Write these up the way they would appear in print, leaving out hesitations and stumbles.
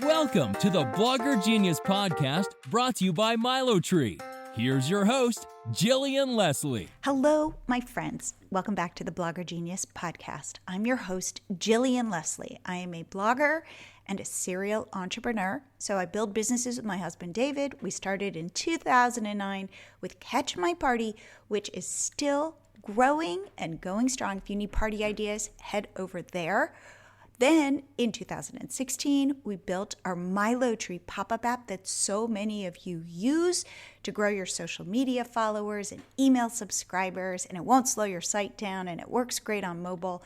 Welcome to the Blogger Genius Podcast, brought to you by Milo Tree. Here's your host, Jillian Leslie. Hello, my friends. Welcome back to the Blogger Genius Podcast. I'm your host, Jillian Leslie. I am a blogger and a serial entrepreneur. So I build businesses with my husband, David. We started in 2009 with Catch My Party, which is still growing and going strong. If you need party ideas, head over there. Then in 2016, we built our Milo Tree pop-up app that so many of you use to grow your social media followers and email subscribers, and it won't slow your site down, and it works great on mobile.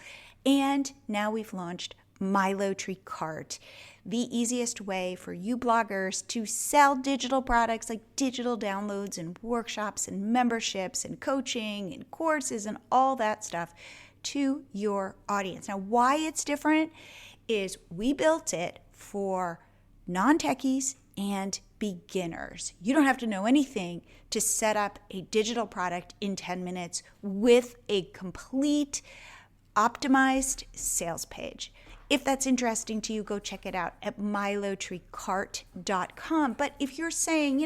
And now we've launched Milo Tree Cart, the easiest way for you bloggers to sell digital products like digital downloads and workshops and memberships and coaching and courses and all that stuff to your audience. Now, why it's different is we built it for non-techies and beginners. You don't have to know anything to set up a digital product in 10 minutes with a complete optimized sales page. If that's interesting to you, go check it out at milotreecart.com. But if you're saying,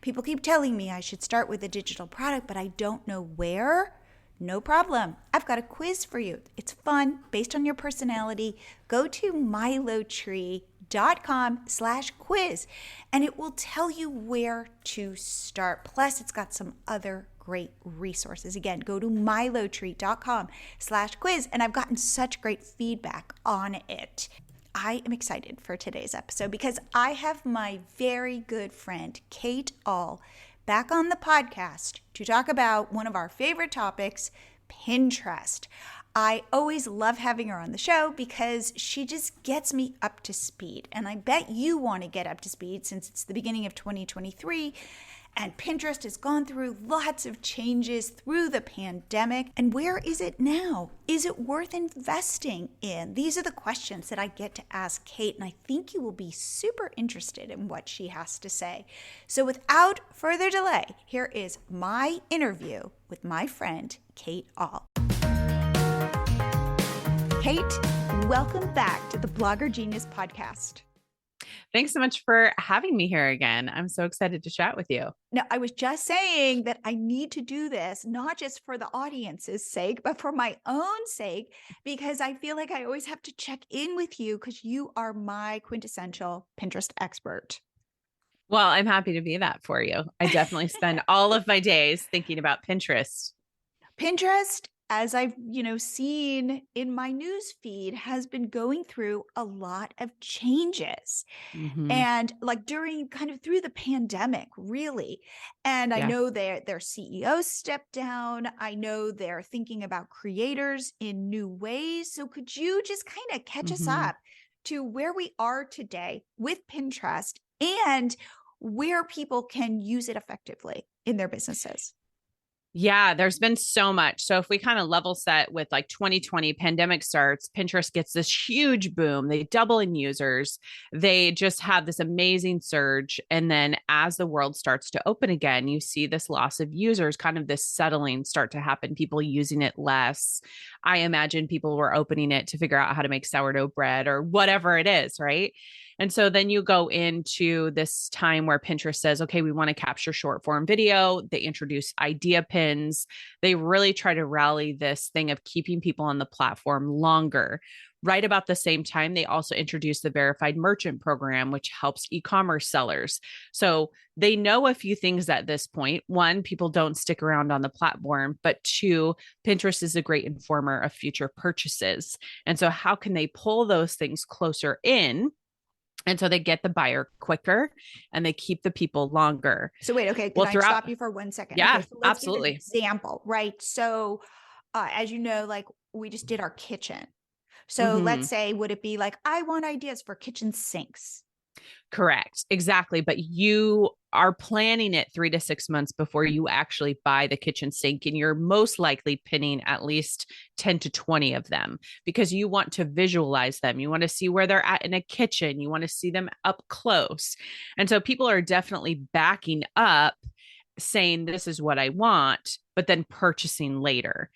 people keep telling me I should start with a digital product, but I don't know where, no problem. I've got a quiz for you. It's fun, based on your personality. Go to milotree.com/quiz, and it will tell you where to start. Plus, it's got some other great resources. Again, go to milotree.com/quiz, and I've gotten such great feedback on it. I am excited for today's episode because I have my very good friend, Kate Ahl, back on the podcast to talk about one of our favorite topics, Pinterest. I always love having her on the show because she just gets me up to speed. And I bet you want to get up to speed since it's the beginning of 2023 and Pinterest has gone through lots of changes through the pandemic. And where is it now? Is it worth investing in? These are the questions that I get to ask Kate, and I think you will be super interested in what she has to say. So without further delay, here is my interview with my friend, Kate Ahl. Kate, welcome back to the Blogger Genius Podcast. Thanks so much for having me here again. I'm so excited to chat with you. Now, I was just saying that I need to do this, not just for the audience's sake, but for my own sake, because I feel like I always have to check in with you because you are my quintessential Pinterest expert. Well, I'm happy to be that for you. I definitely spend all of my days thinking about Pinterest. Pinterest, as I've, seen in my news feed, has been going through a lot of changes. Mm-hmm. And through the pandemic, really. And I know their CEO stepped down. I know they're thinking about creators in new ways. So could you just kind of catch us up to where we are today with Pinterest and where people can use it effectively in their businesses? Yeah, there's been so much. So if we kind of level set with 2020 pandemic starts, Pinterest gets this huge boom. They double in users. They just have this amazing surge. And then as the world starts to open again, you see this loss of users, kind of this settling start to happen, people using it less. I imagine people were opening it to figure out how to make sourdough bread or whatever it is, right? And so then you go into this time where Pinterest says, okay, we want to capture short form video. They introduce idea pins. They really try to rally this thing of keeping people on the platform longer. Right about the same time, they also introduced the verified merchant program, which helps e-commerce sellers. So they know a few things at this point. One, people don't stick around on the platform, but two, Pinterest is a great informer of future purchases. And so how can they pull those things closer in? And so they get the buyer quicker and they keep the people longer. So wait, okay. Can I stop you for 1 second? Yeah, okay, so let's absolutely. Give an example, right? So as you know, we just did our kitchen. So let's say, would it be I want ideas for kitchen sinks? Correct. Exactly. But you are planning it 3 to 6 months before you actually buy the kitchen sink. And you're most likely pinning at least 10 to 20 of them because you want to visualize them. You want to see where they're at in a kitchen. You want to see them up close. And so people are definitely backing up saying, this is what I want, but then purchasing later.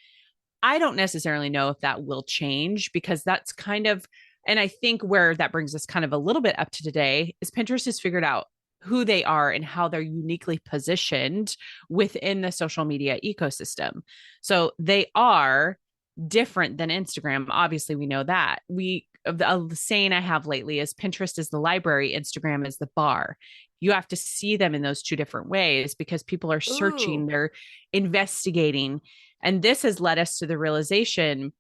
I don't necessarily know if that will change because that's kind of And I think where that brings us kind of a little bit up to today is Pinterest has figured out who they are and how they're uniquely positioned within the social media ecosystem. So they are different than Instagram. Obviously, we know that. The saying I have lately is Pinterest is the library, Instagram is the bar. You have to see them in those two different ways because people are searching, they're investigating. And this has led us to the realization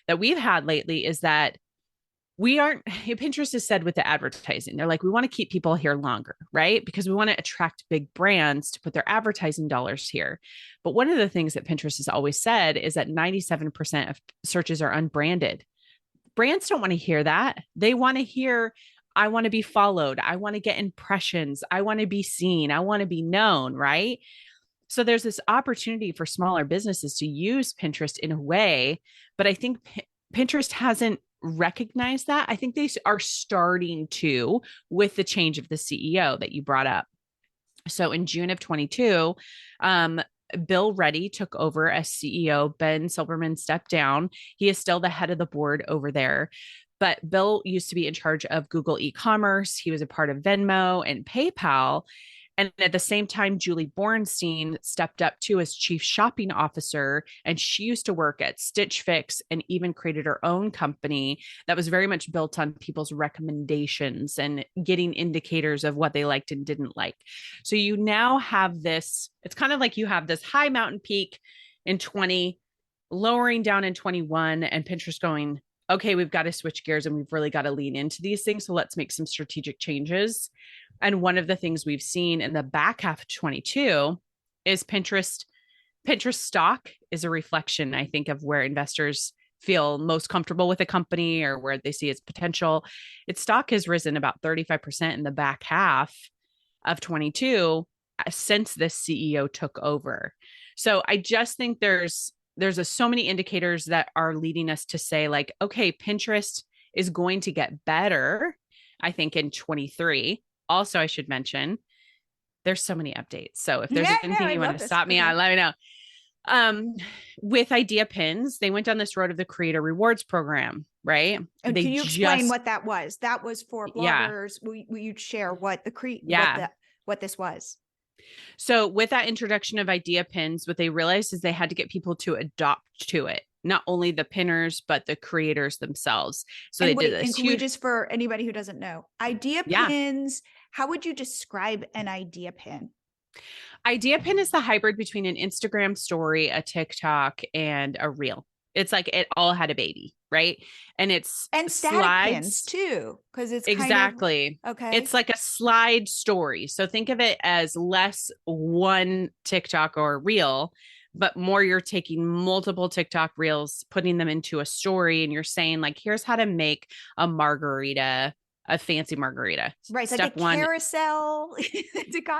that we've had lately is that Pinterest has said with the advertising, they're like, we want to keep people here longer, right? Because we want to attract big brands to put their advertising dollars here. But one of the things that Pinterest has always said is that 97% of searches are unbranded. Brands don't want to hear that. They want to hear, I want to be followed. I want to get impressions. I want to be seen. I want to be known, right? So there's this opportunity for smaller businesses to use Pinterest in a way, but I think Pinterest hasn't recognized that. I think they are starting to with the change of the CEO that you brought up. So in June of 22, Bill Reddy took over as CEO. Ben Silbermann stepped down. He is still the head of the board over there. But Bill used to be in charge of Google e-commerce. He was a part of Venmo and PayPal. And at the same time, Julie Bornstein stepped up too as chief shopping officer. And she used to work at Stitch Fix and even created her own company that was very much built on people's recommendations and getting indicators of what they liked and didn't like. So you now have this, it's kind of like you have this high mountain peak in 20, lowering down in 21, and Pinterest going, okay, we've got to switch gears and we've really got to lean into these things. So let's make some strategic changes. And one of the things we've seen in the back half of 22 is Pinterest stock is a reflection, I think, of where investors feel most comfortable with a company or where they see its potential. Its stock has risen about 35% in the back half of 22 since this CEO took over. So I just think there's so many indicators that are leading us to say like, okay, Pinterest is going to get better, I think, in 23. Also, I should mention, there's so many updates. So if there's anything you want to stop me on, let me know. With Idea Pins, they went down this road of the Creator Rewards Program, right? And can you explain what that was? That was for bloggers. Yeah. Will you share what what this was? So with that introduction of Idea Pins, what they realized is they had to get people to adopt to it. Not only the pinners, but the creators themselves. So they did this. And just for anybody who doesn't know, Idea Pins, how would you describe an Idea Pin? Idea Pin is the hybrid between an Instagram story, a TikTok, and a reel. It's like it all had a baby, right? And it's static pins too, because it's exactly okay. It's like a slide story. So think of it as less one TikTok or reel, but more you're taking multiple TikTok reels, putting them into a story, and you're saying like, here's how to make a margarita, a fancy margarita. Right. Step like a carousel.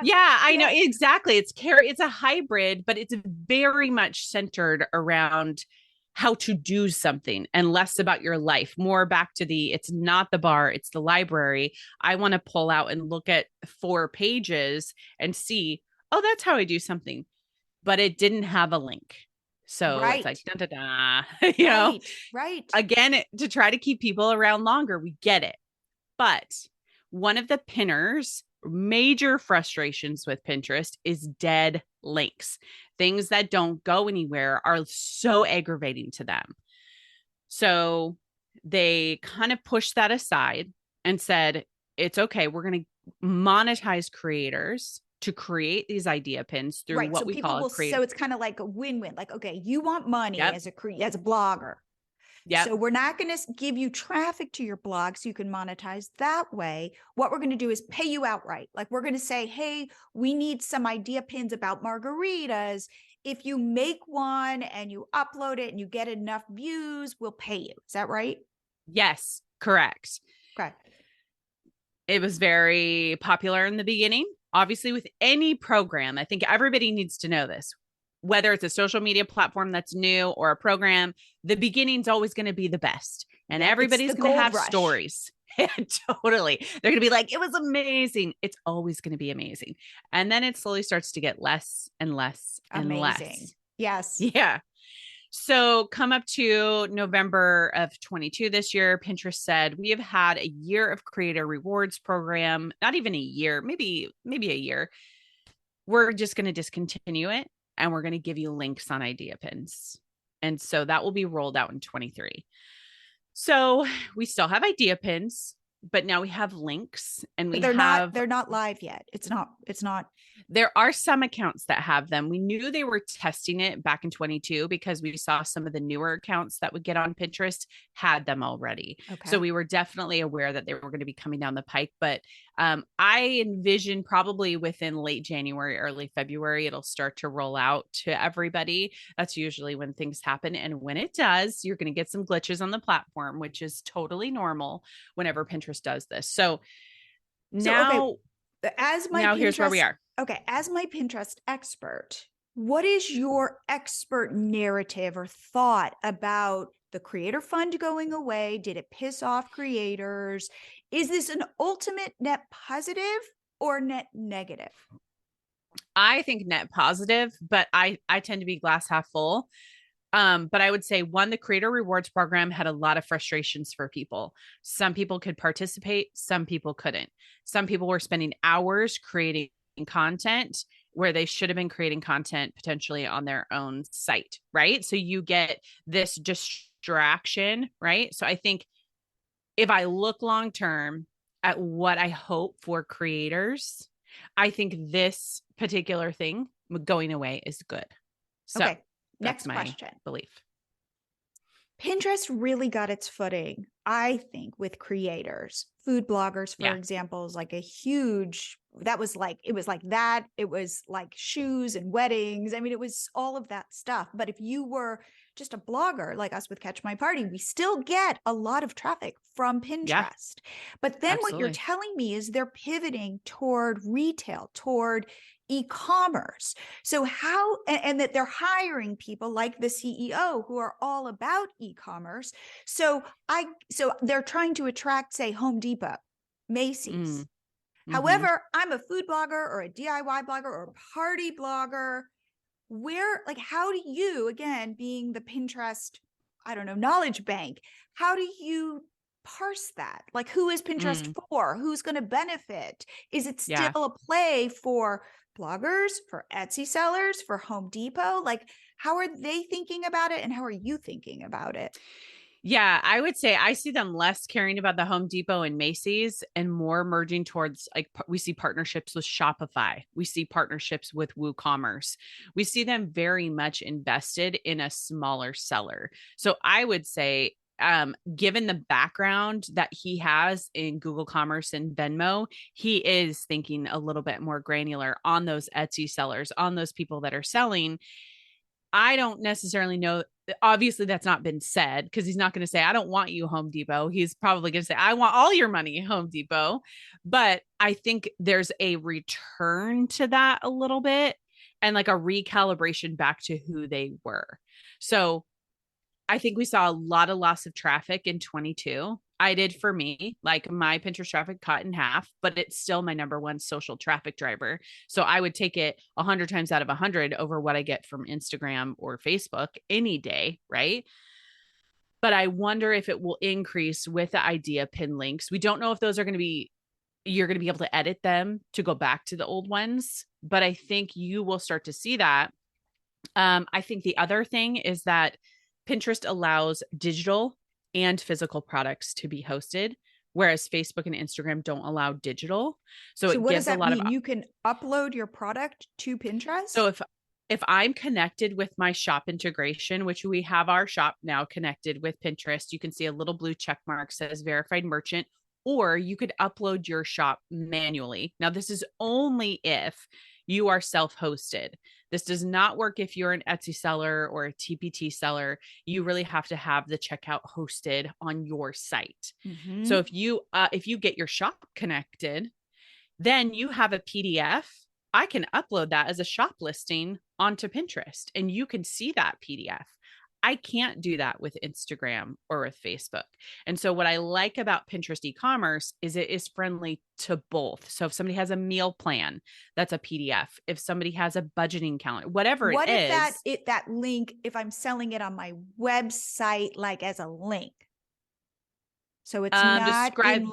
Yeah, I know. Exactly. It's a hybrid, but it's very much centered around how to do something and less about your life, more back to it's not the bar, it's the library. I want to pull out and look at 4 pages and see, oh, that's how I do something. But it didn't have a link. So It's like, da, da, da, you know, again, to try to keep people around longer, we get it. But one of the pinners, major frustrations with Pinterest is dead links. Things that don't go anywhere are so aggravating to them. So they kind of pushed that aside and said, it's okay. We're going to monetize creators to create these idea pins through what we call creative. So it's kind of like a win-win. Like, okay, you want money as a blogger. Yeah. So we're not going to give you traffic to your blog so you can monetize that way. What we're going to do is pay you outright. Like we're going to say, hey, we need some idea pins about margaritas. If you make one and you upload it and you get enough views, we'll pay you. Is that right? Yes, correct. Okay. It was very popular in the beginning. Obviously, with any program, I think everybody needs to know this. Whether it's a social media platform that's new or a program, the beginning's always going to be the best. And everybody's going to have stories. Totally. They're going to be like, it was amazing. It's always going to be amazing. And then it slowly starts to get less and less and less. Yes. Yeah. So come up to November of 22 this year, Pinterest said, we have had a year of creator rewards program, not even a year, maybe a year. We're just going to discontinue it and we're going to give you links on idea pins. And so that will be rolled out in 23. So we still have idea pins, but now we have links and they're not live yet. It's not. There are some accounts that have them. We knew they were testing it back in 22 because we saw some of the newer accounts that would get on Pinterest had them already. Okay. So we were definitely aware that they were going to be coming down the pike. But I envision probably within late January, early February, it'll start to roll out to everybody. That's usually when things happen. And when it does, you're going to get some glitches on the platform, which is totally normal whenever Pinterest does this. So now, here's where we are. Okay. As my Pinterest expert, what is your expert narrative or thought about the creator fund going away? Did it piss off creators? Is this an ultimate net positive or net negative? I think net positive, but I tend to be glass half full. But I would say one, the creator rewards program had a lot of frustrations for people. Some people could participate, some people couldn't. Some people were spending hours creating content where they should have been creating content potentially on their own site, right? So you get this distraction, right? So I think if I look long term at what I hope for creators, I think this particular thing going away is good. So okay. Next question. Belief. Pinterest really got its footing, I think, with creators. Food bloggers, for example, is like a huge, it was like shoes and weddings. I mean, it was all of that stuff. But if you were just a blogger like us with Catch My Party, we still get a lot of traffic from Pinterest. Yeah. But then what you're telling me is they're pivoting toward retail, toward e-commerce. So how, and that they're hiring people like the CEO who are all about e-commerce. So they're trying to attract, say, Home Depot, Macy's. Mm-hmm. However, I'm a food blogger or a DIY blogger or a party blogger. How do you, again, being the Pinterest, knowledge bank, how do you parse that? Like, who is Pinterest for? Who's going to benefit? Is it still a play for bloggers, for Etsy sellers, for Home Depot? Like, how are they thinking about it? And how are you thinking about it? Yeah, I would say I see them less caring about the Home Depot and Macy's and more merging towards, like, we see partnerships with Shopify. We see partnerships with WooCommerce. We see them very much invested in a smaller seller. So I would say, given the background that he has in Google Commerce and Venmo, he is thinking a little bit more granular on those Etsy sellers, on those people that are selling. I don't necessarily know. Obviously, that's not been said because he's not going to say, I don't want you, Home Depot. He's probably going to say, I want all your money, Home Depot. But I think there's a return to that a little bit and like a recalibration back to who they were. So I think we saw a lot of loss of traffic in 22. I did for me, like my Pinterest traffic cut in half, but it's still my number one social traffic driver. So I would take it 100 times out of 100 over what I get from Instagram or Facebook any day, right? But I wonder if it will increase with the idea pin links. We don't know if those are going to be, you're going to be able to edit them to go back to the old ones, but I think you will start to see that. I think the other thing is that Pinterest allows digital and physical products to be hosted, whereas Facebook and Instagram don't allow digital. So it what gives does that a lot mean? of. You can upload your product to Pinterest. So if I'm connected with my shop integration, which we have our shop now connected with Pinterest, you can see a little blue check mark says verified merchant, or you could upload your shop manually. Now, this is only if you are self-hosted. This does not work if you're an Etsy seller or a TPT seller. You really have to have the checkout hosted on your site. Mm-hmm. So if you get your shop connected, then you have a PDF. I can upload that as a shop listing onto Pinterest and you can see that PDF. I can't do that with Instagram or with Facebook. And so what I like about Pinterest e-commerce is it is friendly to both. So if somebody has a meal plan, that's a PDF. If somebody has a budgeting calendar, whatever What it if is. that link, if I'm selling it on my website, like as a link? So it's not Describe.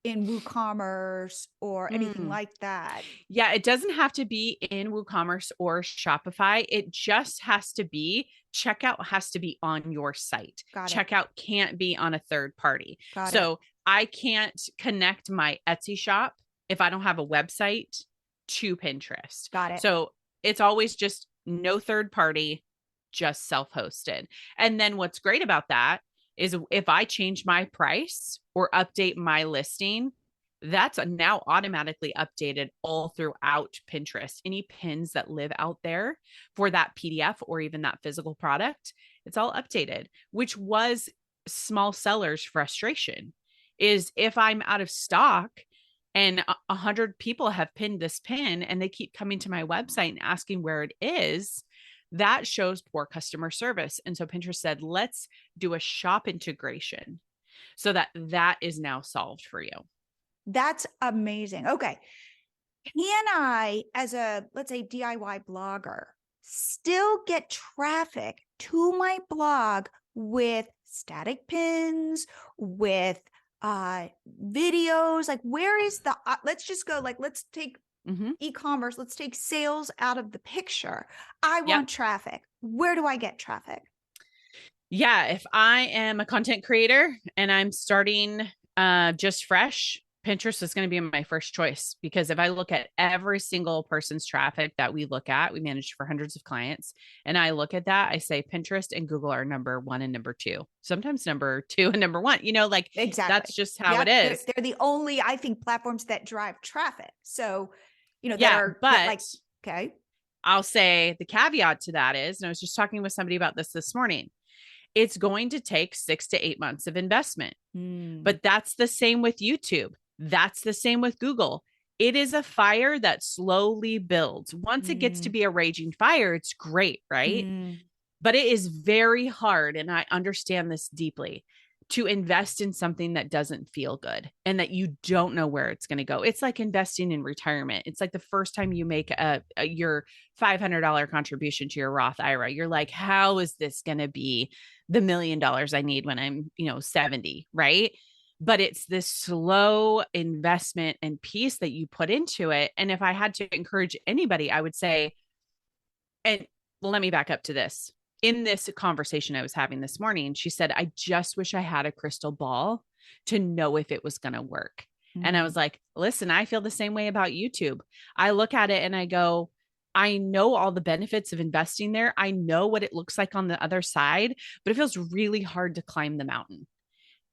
in WooCommerce or anything like that. Yeah, it doesn't have to be in WooCommerce or Shopify. It just has to be, checkout has to be on your site. Got it. Checkout can't be on a third party. Got it. So I can't connect my Etsy shop if I don't have a website to Pinterest. Got it. So it's always just no third party, just self-hosted. And then what's great about that is if I change my price or update my listing, that's now automatically updated all throughout Pinterest. Any pins that live out there for that PDF or even that physical product, it's all updated, which was small sellers' frustration. Is if I'm out of stock and 100 people have pinned this pin and they keep coming to my website and asking where it is, that shows poor customer service. And so Pinterest said, let's do a shop integration so that is now solved for you. That's amazing. Okay. Can I, as a, let's say, DIY blogger, still get traffic to my blog with static pins, with videos? Like, where is the, let's just go, like, let's take e-commerce, let's take sales out of the picture. I want traffic. Where do I get traffic? Yeah. If I am a content creator and I'm starting just fresh, Pinterest is going to be my first choice, because if I look at every single person's traffic that we look at, we manage for hundreds of clients. And I look at that, I say Pinterest and Google are number 1 and number 2, sometimes number 2 and number 1, like exactly. That's just how it is. They're the only, I think, platforms that drive traffic. So, okay. I'll say the caveat to that is, and I was just talking with somebody about this morning, it's going to take 6 to 8 months of investment, but that's the same with YouTube. That's the same with Google. It is a fire that slowly builds. Once it gets to be a raging fire, it's great, right? But it is very hard, and I understand this deeply, to invest in something that doesn't feel good and that you don't know where it's going to go. It's like investing in retirement. It's like the first time you make your $500 contribution to your Roth IRA. You're like, how is this going to be the $1 million I need when I'm, 70, right? But it's this slow investment and piece that you put into it. And if I had to encourage anybody, I would say, and let me back up to this. In this conversation I was having this morning, she said, I just wish I had a crystal ball to know if it was going to work. And I was like, listen, I feel the same way about YouTube. I look at it and I go, I know all the benefits of investing there. I know what it looks like on the other side, but it feels really hard to climb the mountain.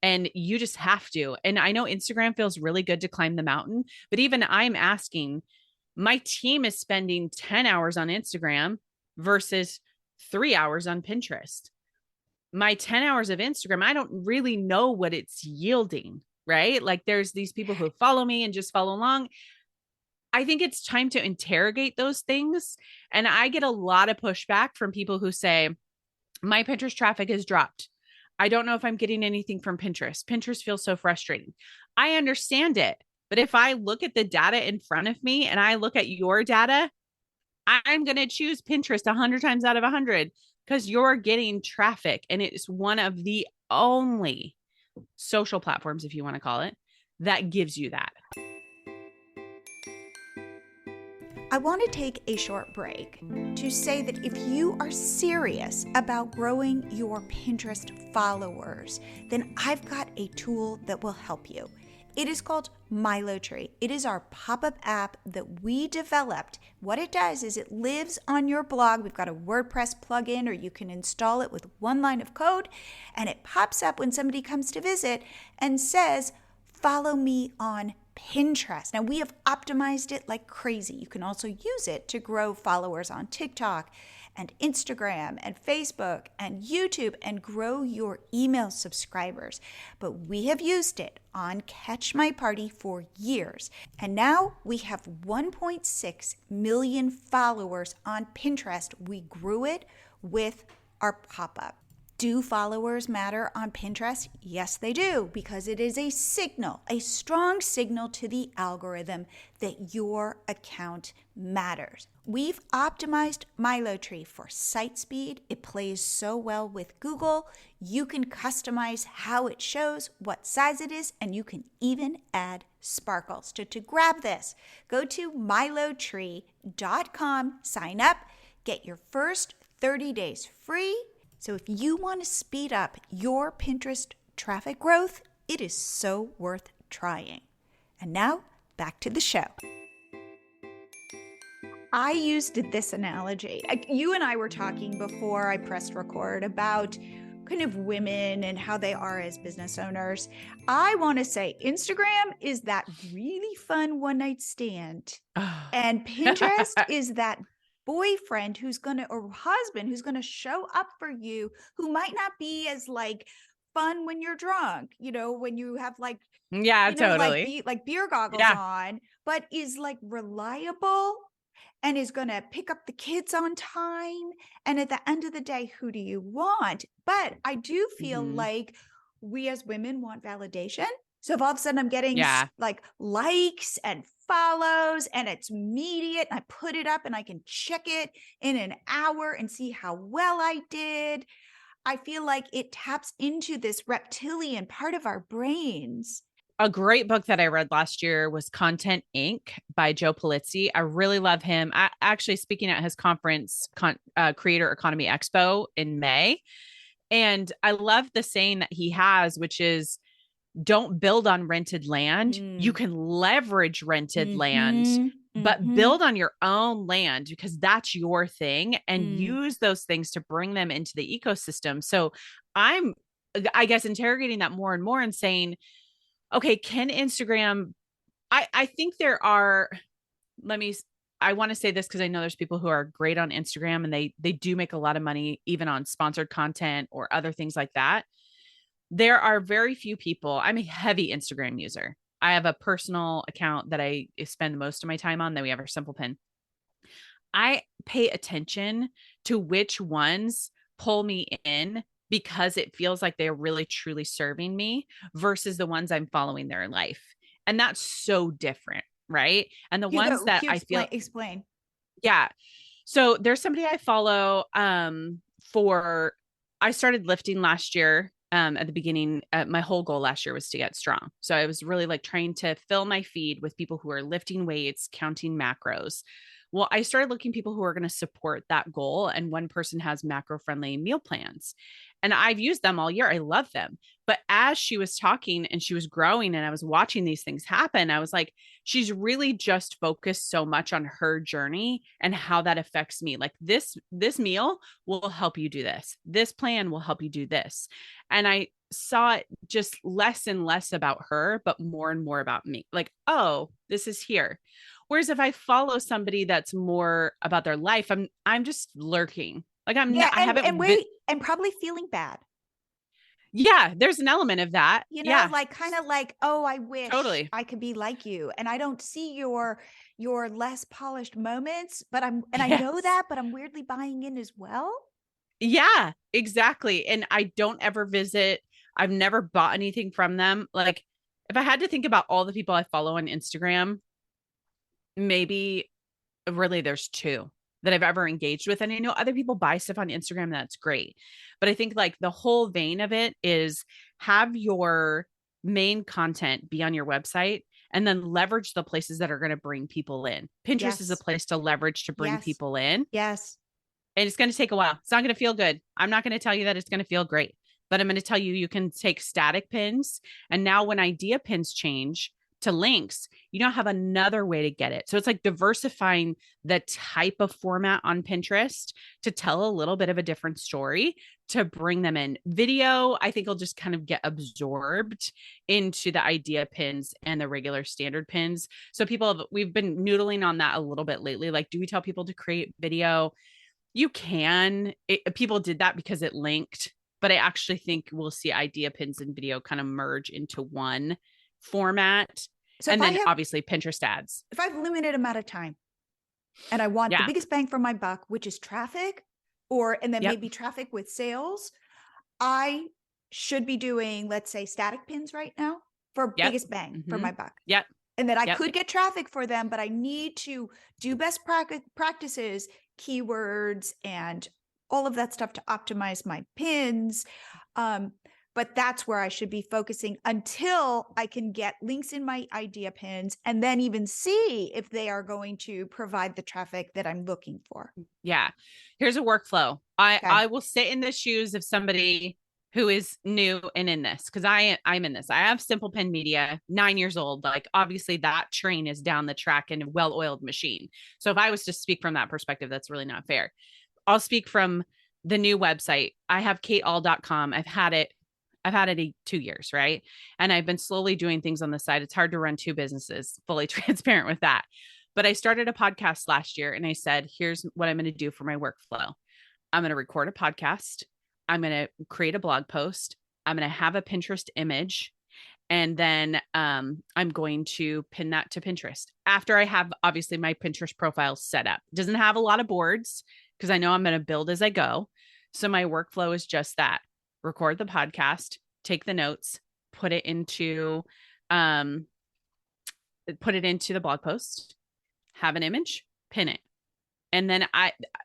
And you just have to. And I know Instagram feels really good to climb the mountain, but even I'm asking, my team is spending 10 hours on Instagram versus 3 hours on Pinterest. My 10 hours of Instagram, I don't really know what it's yielding, right? Like there's these people who follow me and just follow along. I think it's time to interrogate those things. And I get a lot of pushback from people who say, my Pinterest traffic has dropped. I don't know if I'm getting anything from Pinterest. Pinterest feels so frustrating. I understand it. But if I look at the data in front of me and I look at your data, I'm going to choose Pinterest 100 times out of 100 because you're getting traffic. And it's one of the only social platforms, if you want to call it, that gives you that. I want to take a short break to say that if you are serious about growing your Pinterest followers, then I've got a tool that will help you. It is called MiloTree. It is our pop-up app that we developed. What it does is it lives on your blog. We've got a WordPress plugin, or you can install it with one line of code, and it pops up when somebody comes to visit and says, follow me on Pinterest. Now, we have optimized it like crazy. You can also use it to grow followers on TikTok and Instagram and Facebook and YouTube and grow your email subscribers. But we have used it on Catch My Party for years. And now we have 1.6 million followers on Pinterest. We grew it with are pop-up. Do followers matter on Pinterest? Yes, they do, because it is a signal, a strong signal to the algorithm that your account matters. We've optimized MiloTree for site speed. It plays so well with Google. You can customize how it shows, what size it is, and you can even add sparkles. To grab this, go to milotree.com, sign up, get your first 30 days free. So if you want to speed up your Pinterest traffic growth, it is so worth trying. And now, back to the show. I used this analogy. You and I were talking before I pressed record about kind of women and how they are as business owners. I want to say Instagram is that really fun one-night stand. And Pinterest is that boyfriend or husband who's going to show up for you, who might not be as like fun when you're drunk, when you have like, totally like beer goggles on, but is like reliable and is going to pick up the kids on time. And at the end of the day, who do you want? But I do feel like we as women want validation. So if all of a sudden I'm getting like likes and follows and it's immediate, and I put it up and I can check it in an hour and see how well I did, I feel like it taps into this reptilian part of our brains. A great book that I read last year was Content Inc. by Joe Pulizzi. I really love him. I actually speaking at his conference, Creator Economy Expo in May. And I love the saying that he has, which is, don't build on rented land. You can leverage rented land, but build on your own land because that's your thing, and use those things to bring them into the ecosystem. So I guess, interrogating that more and more and saying, okay, can Instagram, I think there are, I want to say this because I know there's people who are great on Instagram and they do make a lot of money, even on sponsored content or other things like that. There are very few people. I'm a heavy Instagram user. I have a personal account that I spend most of my time on. Then we have our Simple Pin. I pay attention to which ones pull me in because it feels like they're really truly serving me versus the ones I'm following their life. And that's so different, right? And the ones that I feel... Explain. Yeah. So there's somebody I follow I started lifting last year. At the beginning, my whole goal last year was to get strong. So I was really like trying to fill my feed with people who are lifting weights, counting macros. Well, I started looking people who are going to support that goal. And one person has macro friendly meal plans. And I've used them all year. I love them. But as she was talking and she was growing and I was watching these things happen, I was like, she's really just focused so much on her journey and how that affects me. Like this meal will help you do this. This plan will help you do this. And I saw it just less and less about her, but more and more about me. Like, oh, this is here. Whereas if I follow somebody that's more about their life, I'm just lurking. Like I haven't and probably feeling bad. Yeah, there's an element of that. Like kind of like, oh, I wish I could be like you. And I don't see your less polished moments, I know that, but I'm weirdly buying in as well. Yeah, exactly. And I don't ever visit. I've never bought anything from them. Like if I had to think about all the people I follow on Instagram, maybe really there's two that I've ever engaged with. And I know other people buy stuff on Instagram. That's great. But I think like the whole vein of it is have your main content be on your website and then leverage the places that are going to bring people in. Pinterest is a place to leverage to bring people in. Yes. And it's going to take a while. It's not going to feel good. I'm not going to tell you that it's going to feel great, but I'm going to tell you can take static pins. And now when idea pins change to links, you don't have another way to get it. So it's like diversifying the type of format on Pinterest to tell a little bit of a different story to bring them in. Video, I think will just kind of get absorbed into the idea pins and the regular standard pins. So we've been noodling on that a little bit lately. Like, do we tell people to create video? You can. People did that because it linked, but I actually think we'll see idea pins and video kind of merge into one format. So and then obviously Pinterest ads. If I have limited amount of time and I want the biggest bang for my buck, which is traffic, and then Yep. maybe traffic with sales, I should be doing, let's say, static pins right now for Yep. biggest bang for my buck. Yep. And that I Yep. could get traffic for them, but I need to do best practices, keywords, and all of that stuff to optimize my pins. But that's where I should be focusing until I can get links in my idea pins and then even see if they are going to provide the traffic that I'm looking for. Yeah. Here's a workflow. I will sit in the shoes of somebody who is new and in this, because I'm in this. I have Simple Pin Media, 9 years old. Like, obviously that train is down the track and a well-oiled machine. So if I was to speak from that perspective, that's really not fair. I'll speak from the new website. I have kateall.com. I've had it 2 years, right? And I've been slowly doing things on the side. It's hard to run two businesses, fully transparent with that. But I started a podcast last year and I said, here's what I'm going to do for my workflow. I'm going to record a podcast. I'm going to create a blog post. I'm going to have a Pinterest image. And then I'm going to pin that to Pinterest after I have obviously my Pinterest profile set up. It doesn't have a lot of boards because I know I'm going to build as I go. So my workflow is just that: record the podcast, take the notes, put it into the blog post, have an image, pin it. And then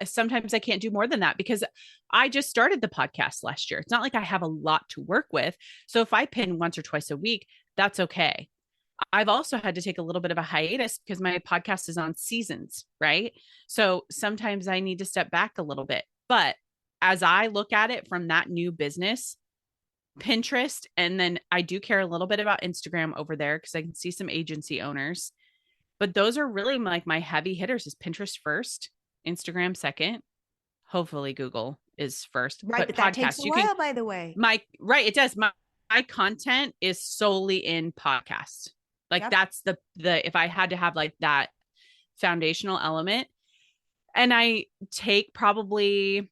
sometimes I can't do more than that because I just started the podcast last year. It's not like I have a lot to work with. So if I pin once or twice a week, that's okay. I've also had to take a little bit of a hiatus because my podcast is on seasons, right? So sometimes I need to step back a little bit. But as I look at it from that new business, Pinterest, and then I do care a little bit about Instagram over there because I can see some agency owners. But those are really like my heavy hitters: is Pinterest first, Instagram second, hopefully Google is first. Right, but that takes a while, by the way. It does. My content is solely in podcasts. Like that's the if I had to have like that foundational element, and I take probably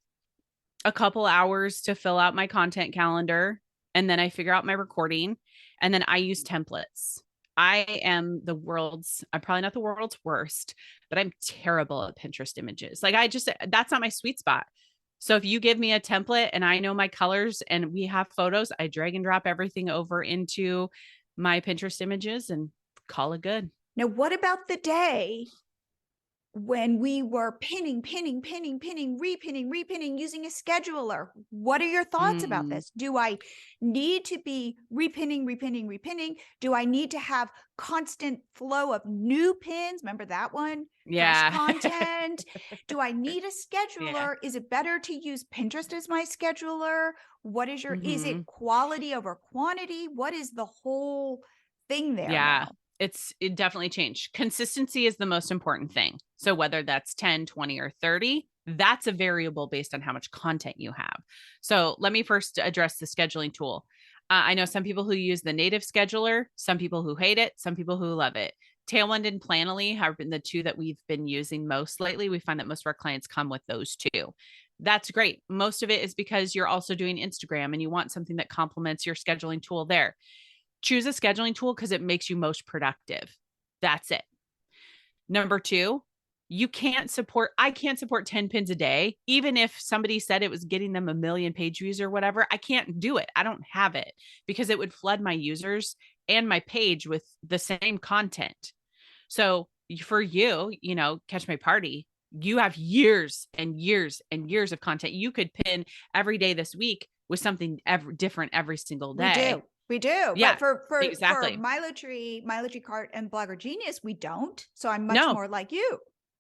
a couple hours to fill out my content calendar, and then I figure out my recording, and then I use templates. I'm probably not the world's worst, but I'm terrible at Pinterest images. Like that's not my sweet spot. So if you give me a template and I know my colors and we have photos, I drag and drop everything over into my Pinterest images and call it good. Now, what about the day when we were pinning, repinning using a scheduler? What are your thoughts about this? Do I need to be repinning? Do I need to have constant flow of new pins? Remember that one? Yeah. Fresh content. Do I need a scheduler? Yeah. Is it better to use Pinterest as my scheduler? What is is it quality over quantity? What is the whole thing there? Yeah. Now? It definitely changed. Consistency is the most important thing. So whether that's 10, 20, or 30, that's a variable based on how much content you have. So let me first address the scheduling tool. I know some people who use the native scheduler, some people who hate it, some people who love it. Tailwind and Planoly have been the two that we've been using most lately. We find that most of our clients come with those two. That's great. Most of it is because you're also doing Instagram and you want something that complements your scheduling tool there. Choose a scheduling tool because it makes you most productive. That's it. Number 2, I can't support 10 pins a day. Even if somebody said it was getting them 1 million page views or whatever, I can't do it. I don't have it because it would flood my users and my page with the same content. So for you, Catch My Party, you have years and years and years of content. You could pin every day this week with something different every single day. We do. Yeah, but for exactly. For Milo Tree Cart, and Blogger Genius, we don't. So I'm much more like you.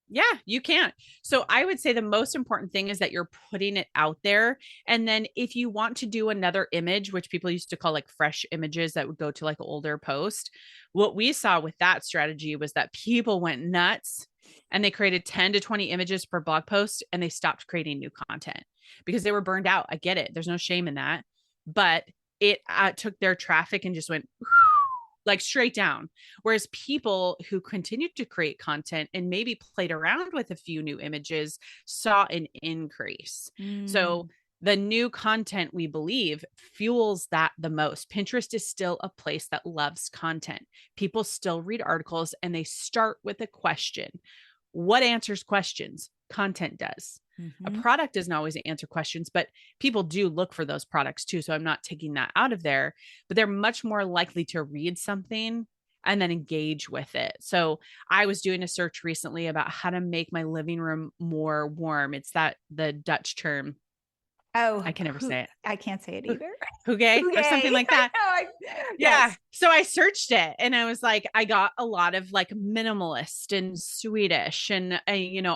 Yeah, you can't. So I would say the most important thing is that you're putting it out there. And then if you want to do another image, which people used to call like fresh images that would go to like older post, what we saw with that strategy was that people went nuts and they created 10 to 20 images per blog post and they stopped creating new content because they were burned out. I get it. There's no shame in that. But it took their traffic and just went like straight down. Whereas people who continued to create content and maybe played around with a few new images saw an increase. So the new content, we believe, fuels that the most. Pinterest is still a place that loves content. People still read articles and they start with a question. What answers questions? Content does. A Mhm. product doesn't always answer questions, but people do look for those products too. So I'm not taking that out of there, but they're much more likely to read something and then engage with it. So I was doing a search recently about how to make my living room more warm. It's the Dutch term. Oh, I can never say it. I can't say it either. Hygge or something Hygge. like that. I know. Yeah. Yes. So I searched it and I was like, I got a lot of like minimalist and Swedish and,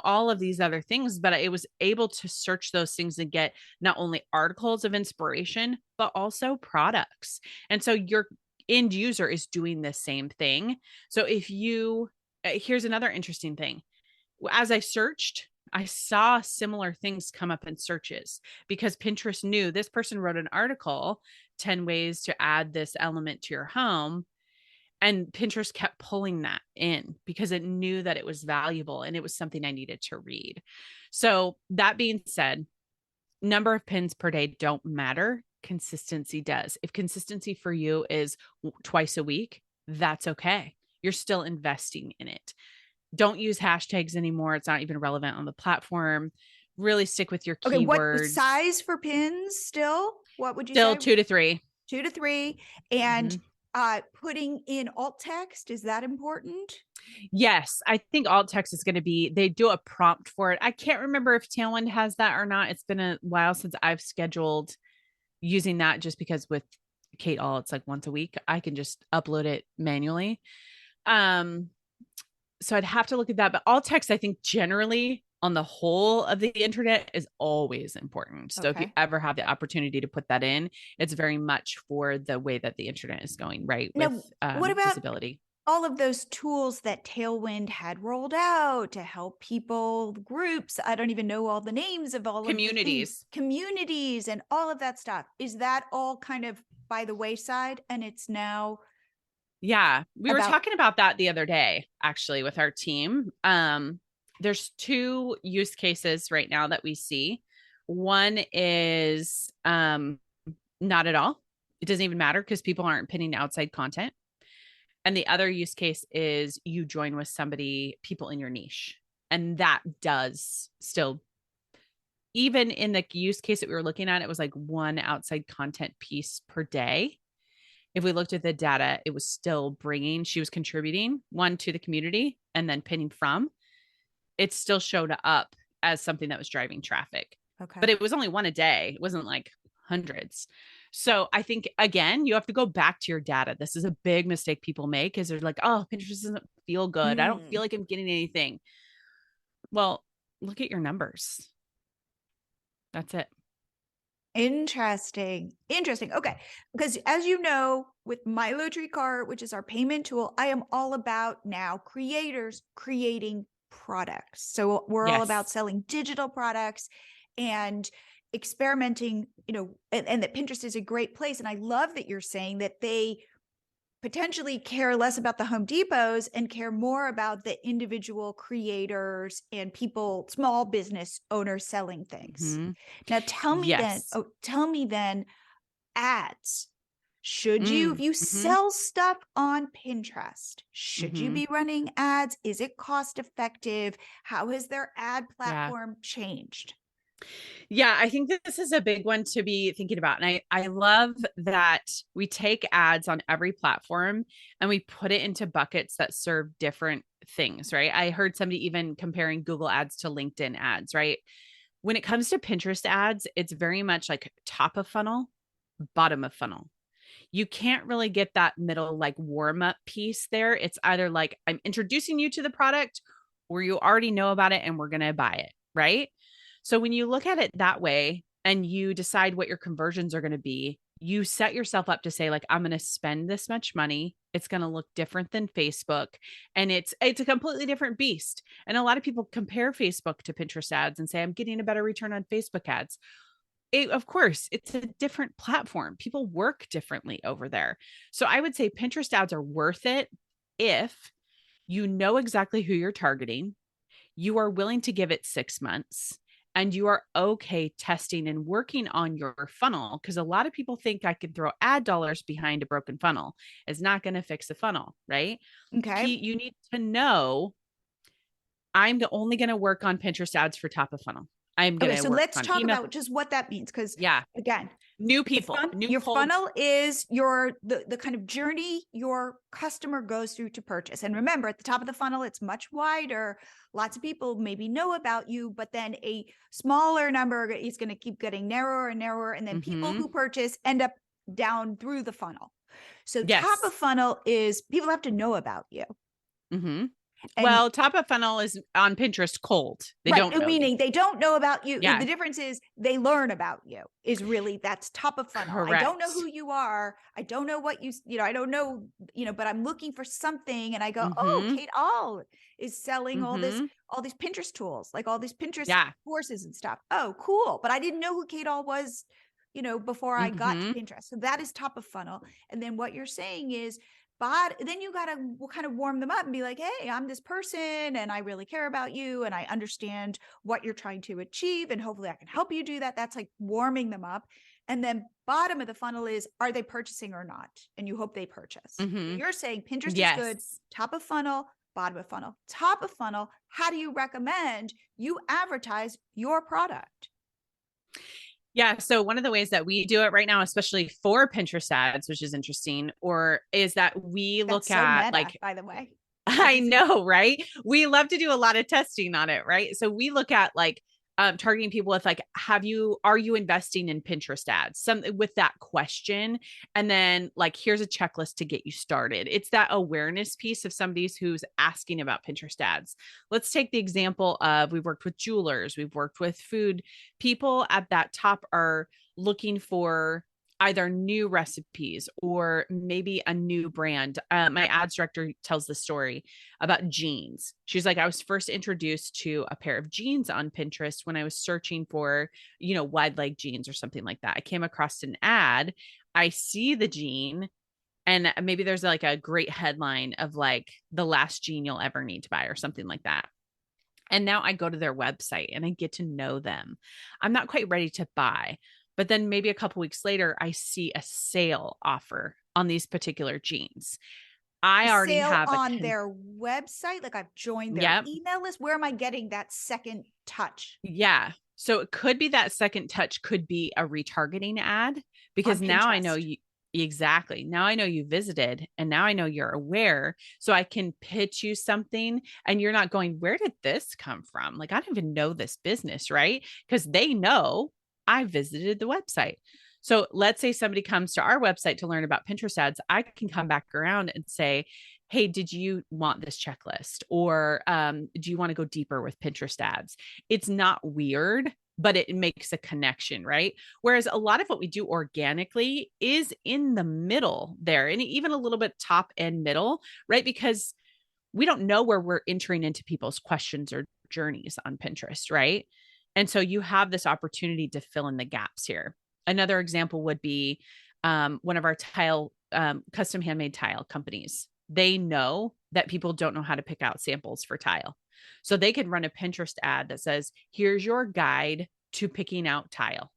all of these other things, but I was able to search those things and get not only articles of inspiration, but also products. And so your end user is doing the same thing. So here's another interesting thing. As I searched, I saw similar things come up in searches because Pinterest knew this person wrote an article, 10 ways to add this element to your home. And Pinterest kept pulling that in because it knew that it was valuable and it was something I needed to read. So that being said, number of pins per day don't matter. Consistency does. If consistency for you is twice a week, that's okay. You're still investing in it. Don't use hashtags anymore. It's not even relevant on the platform. Really stick with your Okay. What keywords. size for pins still? What would you Still say? 2 to 3. 2 to 3. And putting in alt text, is that important? Yes. I think alt text is going to be, they do a prompt for it. I can't remember if Tailwind has that or not. It's been a while since I've scheduled using that just because with Kate All, it's like once a week. I can just upload it manually. So I'd have to look at that. But alt text, I think generally on the whole of the internet is always important. So if you ever have the opportunity to put that in, it's very much for the way that the internet is going, right? Now, With what about visibility. all of those tools that Tailwind had rolled out to help people, groups? I don't even know all the names of all Communities. of the communities and all of that stuff. Is that all kind of by the wayside and it's now? Yeah, we were talking about that the other day, actually, with our team. There's 2 use cases right now that we see. One is not at all. It doesn't even matter because people aren't pinning outside content. And the other use case is you join with somebody, people in your niche. And that does still, even in the use case that we were looking at, it was like 1 outside content piece per day. If we looked at the data, it was still she was contributing 1 to the community and then pinning from. It still showed up as something that was driving traffic. Okay. But it was only 1 a day. It wasn't like hundreds. So I think, again, you have to go back to your data. This is a big mistake people make is they're like, oh, Pinterest doesn't feel good. I don't feel like I'm getting anything. Well, look at your numbers. That's it. Interesting. Okay. Because as you know, with MiloTree Cart, which is our payment tool, I am all about now creators creating products. So we're all about selling digital products and experimenting, and that Pinterest is a great place. And I love that you're saying that they potentially care less about the Home Depots and care more about the individual creators and people, small business owners selling things. Now tell me then, ads. Should you, if you sell stuff on Pinterest, should you be running ads? Is it cost effective? How has their ad platform changed? Yeah, I think this is a big one to be thinking about. And I love that we take ads on every platform and we put it into buckets that serve different things, right? I heard somebody even comparing Google ads to LinkedIn ads, right? When it comes to Pinterest ads, it's very much like top of funnel, bottom of funnel. You can't really get that middle like warm up piece there. It's either like I'm introducing you to the product or you already know about it and we're going to buy it, right? So when you look at it that way and you decide what your conversions are going to be, you set yourself up to say like, I'm going to spend this much money. It's going to look different than Facebook. And it's a completely different beast. And a lot of people compare Facebook to Pinterest ads and say, I'm getting a better return on Facebook ads. Of course, it's a different platform. People work differently over there. So I would say Pinterest ads are worth it if you know exactly who you're targeting, you are willing to give it 6 months, and you are okay testing and working on your funnel. Because a lot of people think I can throw ad dollars behind a broken funnel. It's not going to fix the funnel, right? Okay. You need to know I'm only going to work on Pinterest ads for top of funnel. I'm going Okay, to so work let's on talk email. about just what that means. Because Yeah. again, New people, new your cold. funnel is the kind of journey your customer goes through to purchase. And remember, at the top of the funnel, it's much wider. Lots of people maybe know about you, but then a smaller number is going to keep getting narrower and narrower. And then people who purchase end up down through the funnel. So top of Yes. funnel is people have to know about you. Mm-hmm. And Well, top of funnel is on Pinterest cold. They right, don't know meaning you. they don't know about you. Yeah. The difference is they learn about you is really that's top of funnel. I don't know Correct. who you are. I don't know what I don't know, but I'm looking for something and I go, oh, Mm-hmm. Kate All is selling all Mm-hmm. these Pinterest tools, like all these Pinterest Yeah. courses and stuff. Oh, cool. But I didn't know who Kate All was, before I got to Mm-hmm. Pinterest. So that is top of funnel. And then what you're saying is, but then you got to kind of warm them up and be like, hey, I'm this person and I really care about you and I understand what you're trying to achieve and hopefully I can help you do that. That's like warming them up. And then bottom of the funnel is, are they purchasing or not? And you hope they purchase. Mm-hmm. You're saying Pinterest is good, Yes. top of funnel, bottom of funnel. Top of funnel, how do you recommend you advertise your product? Yeah. So one of the ways that we do it right now, especially for Pinterest ads, which is interesting, is that we look That's so at meta, like, by the way. I know, right? We love to do a lot of testing on it, right? So we look at like targeting people with like, are you investing in Pinterest ads? Something with that question. And then like, here's a checklist to get you started. It's that awareness piece of somebody who's asking about Pinterest ads. Let's take the example of we've worked with jewelers, we've worked with food. People at that top are looking for either new recipes or maybe a new brand. My ads director tells the story about jeans. She's like, I was first introduced to a pair of jeans on Pinterest when I was searching for, wide leg jeans or something like that. I came across an ad. I see the jean and maybe there's like a great headline of like the last jean you'll ever need to buy or something like that. And now I go to their website and I get to know them. I'm not quite ready to buy. But then maybe a couple weeks later, I see a sale offer on these particular jeans. I already have on their website. Like I've joined their email list. Where am I getting that second touch? Yeah. So it could be that second touch could be a retargeting ad because now I know you exactly. Now I know you visited and now I know you're aware. So I can pitch you something and you're not going, where did this come from? Like, I don't even know this business, right? Because they know I visited the website. So let's say somebody comes to our website to learn about Pinterest ads. I can come back around and say, hey, did you want this checklist? Or do you want to go deeper with Pinterest ads? It's not weird, but it makes a connection, right? Whereas a lot of what we do organically is in the middle there and even a little bit top and middle, right? Because we don't know where we're entering into people's questions or journeys on Pinterest, right? And so you have this opportunity to fill in the gaps here. Another example would be one of our custom handmade tile companies. They know that people don't know how to pick out samples for tile. So they could run a Pinterest ad that says, here's your guide to picking out tile.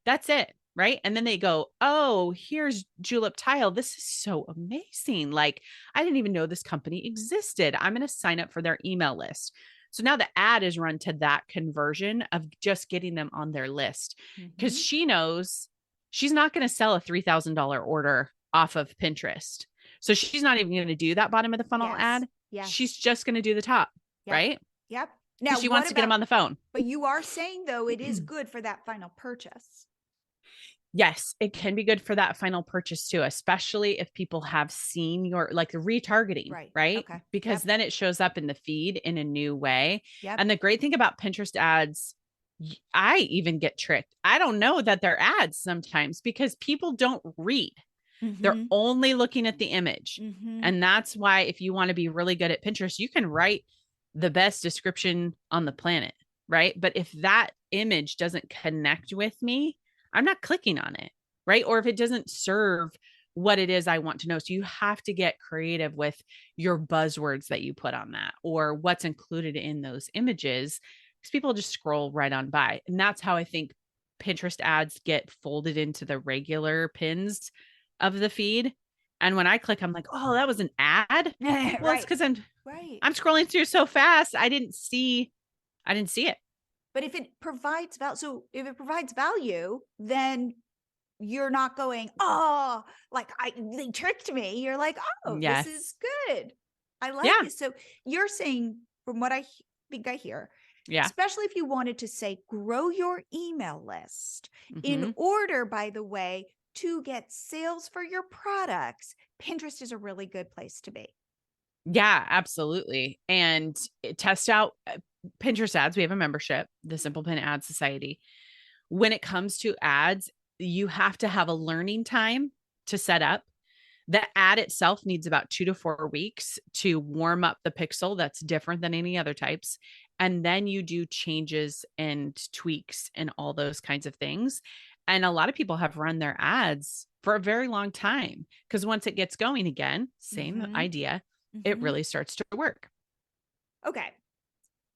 That's it. Right. And then they go, oh, here's Julep Tile. This is so amazing. Like, I didn't even know this company existed. I'm going to sign up for their email list. So now the ad is run to that conversion of just getting them on their list because she knows she's not going to sell a $3,000 order off of Pinterest. So she's not even going to do that bottom of the funnel ad. Yeah. She's just going to do the top. Right. Yep. Now she wants to get them on the phone. But you are saying though, it is good for that final purchase. Yes, it can be good for that final purchase too, especially if people have seen your like the retargeting, right? Okay. Because then it shows up in the feed in a new way. Yep. And the great thing about Pinterest ads, I even get tricked. I don't know that they're ads sometimes because people don't read. They're only looking at the image. And that's why if you want to be really good at Pinterest, you can write the best description on the planet, right? But if that image doesn't connect with me, I'm not clicking on it, right? Or if it doesn't serve what it is I want to know. So you have to get creative with your buzzwords that you put on that or what's included in those images because people just scroll right on by. And that's how I think Pinterest ads get folded into the regular pins of the feed. And when I click, I'm like, oh, that was an ad. Well, it's because I'm scrolling through so fast. I didn't see it. But if it provides value, so if it provides value, then you're not going, oh, like they tricked me. You're like, oh, this Yes. is good. I like Yeah. it. So you're saying, from what I think I hear, Yeah. especially if you wanted to say, grow your email list in Mhm. order, by the way, to get sales for your products, Pinterest is a really good place to be. Yeah, absolutely. And test out Pinterest ads. We have a membership, the Simple Pin Ad Society. When it comes to ads, you have to have a learning time to set up. The ad itself needs about 2 to 4 weeks to warm up the pixel. That's different than any other types. And then you do changes and tweaks and all those kinds of things. And a lot of people have run their ads for a very long time because once it gets going again, same idea, it really starts to work. Okay.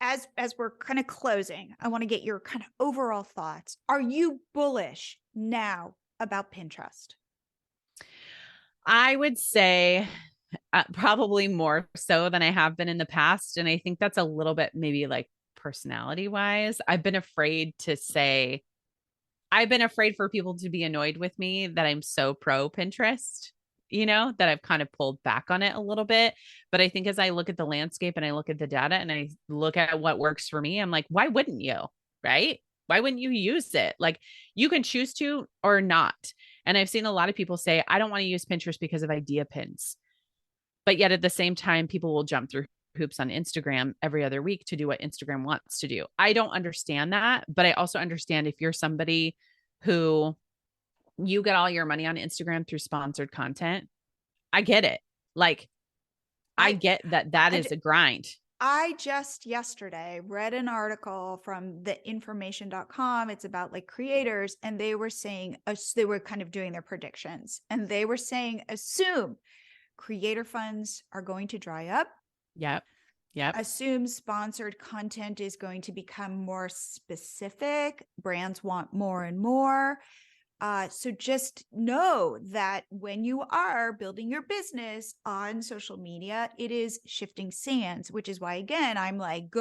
As we're kind of closing, I want to get your kind of overall thoughts. Are you bullish now about Pinterest? I would say probably more so than I have been in the past. And I think that's a little bit maybe like personality wise. I've been afraid for people to be annoyed with me that I'm so pro Pinterest, that I've kind of pulled back on it a little bit. But I think as I look at the landscape and I look at the data and I look at what works for me, I'm like, why wouldn't you? Right? Why wouldn't you use it? Like you can choose to or not. And I've seen a lot of people say, I don't want to use Pinterest because of idea pins. But yet at the same time, people will jump through hoops on Instagram every other week to do what Instagram wants to do. I don't understand that, but I also understand if you're somebody who you get all your money on Instagram through sponsored content, I get it. Like I get that is a grind. I just yesterday read an article from theinformation.com. It's about like creators, and they were saying, they were kind of doing their predictions, and they were saying, assume creator funds are going to dry up. Yep. Assume sponsored content is going to become more specific. Brands want more and more. So just know that when you are building your business on social media, it is shifting sands, which is why, again, I'm like,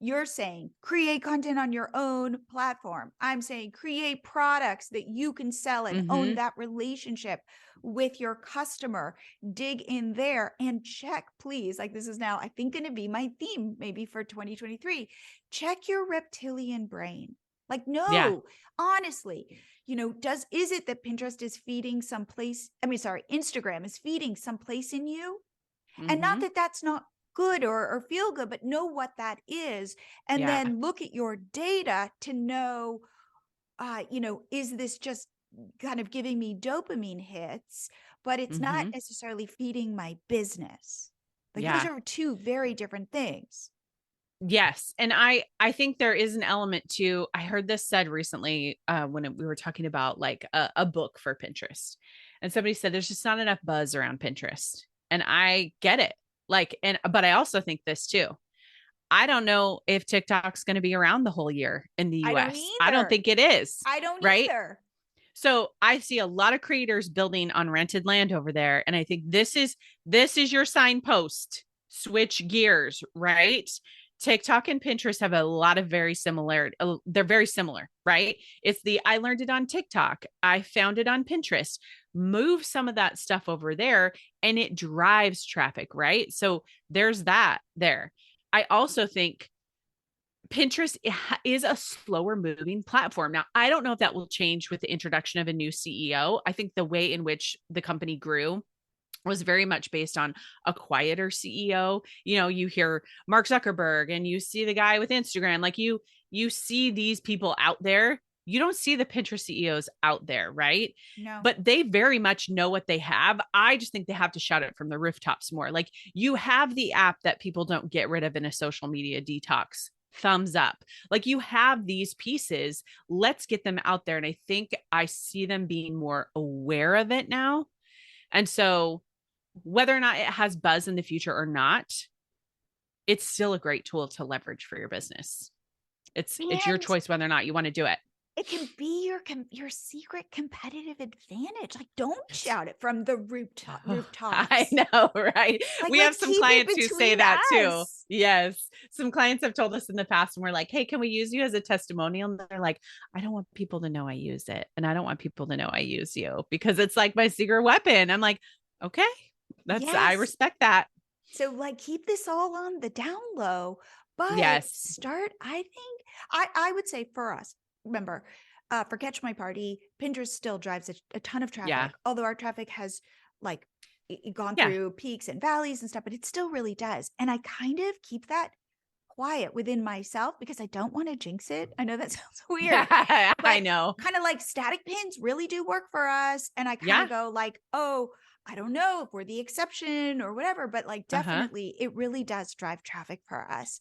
you're saying create content on your own platform. I'm saying create products that you can sell and own that relationship with your customer. Dig in there and check, please. Like this is now, I think, going to be my theme maybe for 2023. Check your reptilian brain. Like, no, honestly, is it that Pinterest is feeding Instagram is feeding someplace in you? And not that that's not good or feel good, but know what that is. And then look at your data to know, is this just kind of giving me dopamine hits, but it's not necessarily feeding my business. Like those are two very different things. Yes. And I think there is an element to, I heard this said recently when we were talking about like a book for Pinterest, and somebody said there's just not enough buzz around Pinterest. And I get it. But I also think this too. I don't know if TikTok's going to be around the whole year in the US. I don't think it is. I don't either. So I see a lot of creators building on rented land over there. And I think this is your signpost. Switch gears, right? TikTok and Pinterest have a lot of very similarity. They're very similar, right? It's I learned it on TikTok. I found it on Pinterest. Move some of that stuff over there and it drives traffic, right? So there's that there. I also think Pinterest is a slower moving platform. Now, I don't know if that will change with the introduction of a new CEO. I think the way in which the company grew was very much based on a quieter CEO. You hear Mark Zuckerberg and you see the guy with Instagram, like you see these people out there. You don't see the Pinterest CEOs out there, right? No. But they very much know what they have. I just think they have to shout it from the rooftops more. Like you have the app that people don't get rid of in a social media detox. Thumbs up. Like you have these pieces. Let's get them out there. And I think I see them being more aware of it now. And so whether or not it has buzz in the future or not, it's still a great tool to leverage for your business. It's your choice whether or not you want to do it. it can be your secret competitive advantage. Like, don't shout it from the rooftops. I know, right? Like, We have let's some keep it clients who say between that too. us. Yes. Some clients have told us in the past, and we're like, hey, can we use you as a testimonial? And they're like, I don't want people to know I use it. And I don't want people to know I use you because it's like my secret weapon. I'm like, okay, I Yes. respect that. So like, keep this all on the down low, but Yes. start, I think, I would say for us, remember, for Catch My Party, Pinterest still drives a ton of traffic, Yeah. although our traffic has like gone Yeah. through peaks and valleys and stuff, but it still really does. And I kind of keep that quiet within myself because I don't want to jinx it. I know that sounds weird, I but know. kind of like static pins really do work for us. And I kind Yeah. of go like, oh, I don't know if we're the exception or whatever, but like definitely it really does drive traffic for us.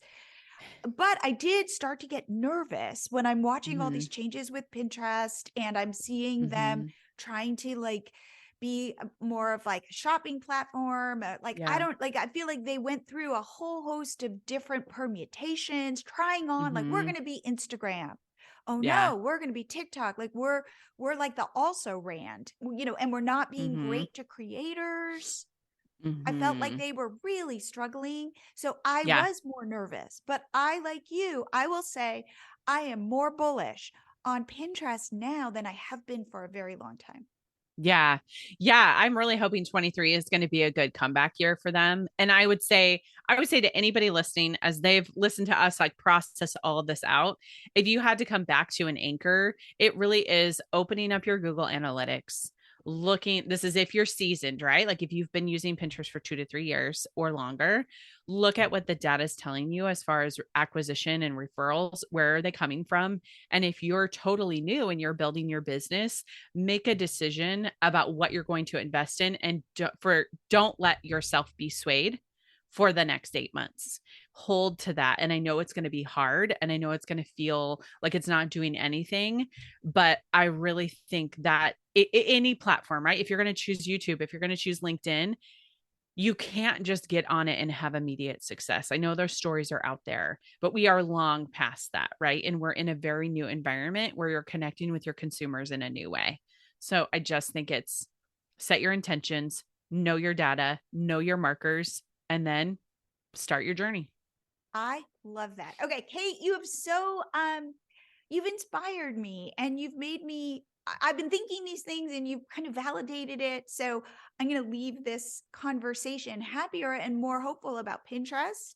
But I did start to get nervous when I'm watching all these changes with Pinterest and I'm seeing them trying to like be more of like a shopping platform. Like, I Yeah. don't like, I feel like they went through a whole host of different permutations, trying on like, we're going to be Instagram. Oh Yeah. no, we're going to be TikTok. Like we're like the also rand, you know, and we're not being great to creators. I felt like they were really struggling. So I Yeah. was more nervous, but I, like you, I will say I am more bullish on Pinterest now than I have been for a very long time. Yeah. Yeah. I'm really hoping 23 is going to be a good comeback year for them. And I would say to anybody listening, as they've listened to us like process all of this out, if you had to come back to an anchor, it really is opening up your Google Analytics, looking, this is if you're seasoned, right? Like if you've been using Pinterest for 2 to 3 years or longer, look at what the data is telling you as far as acquisition and referrals. Where are they coming from? And if you're totally new and you're building your business, make a decision about what you're going to invest in, and don't let yourself be swayed for the next 8 months. Hold to that. And I know it's going to be hard, and I know it's going to feel like it's not doing anything, but I really think that any platform, right? If you're going to choose YouTube, if you're going to choose LinkedIn, you can't just get on it and have immediate success. I know those stories are out there, but we are long past that, right? And we're in a very new environment where you're connecting with your consumers in a new way. So I just think it's set your intentions, know your data, know your markers, and then start your journey. I love that. Okay, Kate, you have you've inspired me and you've made me, I've been thinking these things and you've kind of validated it. So I'm going to leave this conversation happier and more hopeful about Pinterest,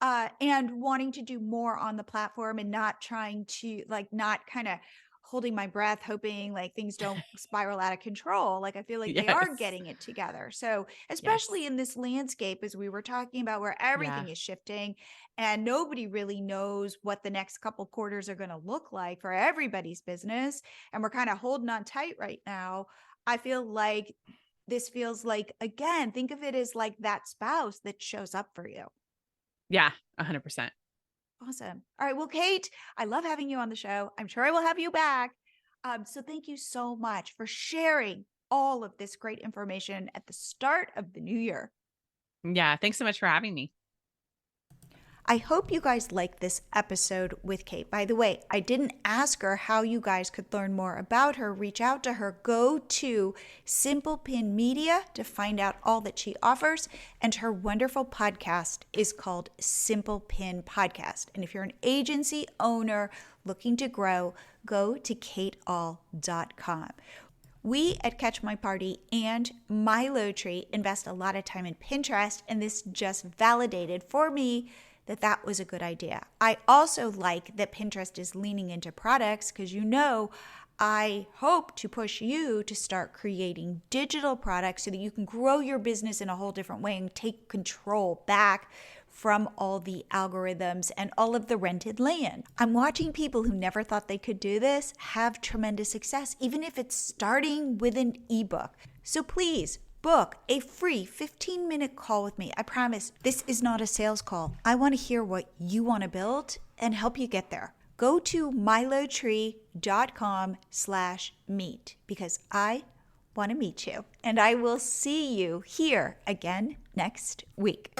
and wanting to do more on the platform and not trying to like, not kind of holding my breath, hoping like things don't spiral out of control. Like I feel like they are Yes. getting it together. So Yes. especially in this landscape, as we were talking about, where Yeah. everything is shifting and nobody really knows what the next couple quarters are going to look like for everybody's business. And we're kind of holding on tight right now. I feel like this feels like, again, think of it as like that spouse that shows up for you. Yeah. 100%. Awesome. All right. Well, Kate, I love having you on the show. I'm sure I will have you back. So thank you so much for sharing all of this great information at the start of the new year. Yeah. Thanks so much for having me. I hope you guys liked this episode with Kate. By the way, I didn't ask her how you guys could learn more about her. Reach out to her. Go to Simple Pin Media to find out all that she offers. And her wonderful podcast is called Simple Pin Podcast. And if you're an agency owner looking to grow, go to kateall.com. We at Catch My Party and Milo Tree invest a lot of time in Pinterest, and this just validated for me that was a good idea. I also like that Pinterest is leaning into products because, you know, I hope to push you to start creating digital products so that you can grow your business in a whole different way and take control back from all the algorithms and all of the rented land. I'm watching people who never thought they could do this have tremendous success, even if it's starting with an ebook. So please, book a free 15-minute call with me. I promise this is not a sales call. I want to hear what you want to build and help you get there. Go to milotree.com/meet because I want to meet you. And I will see you here again next week.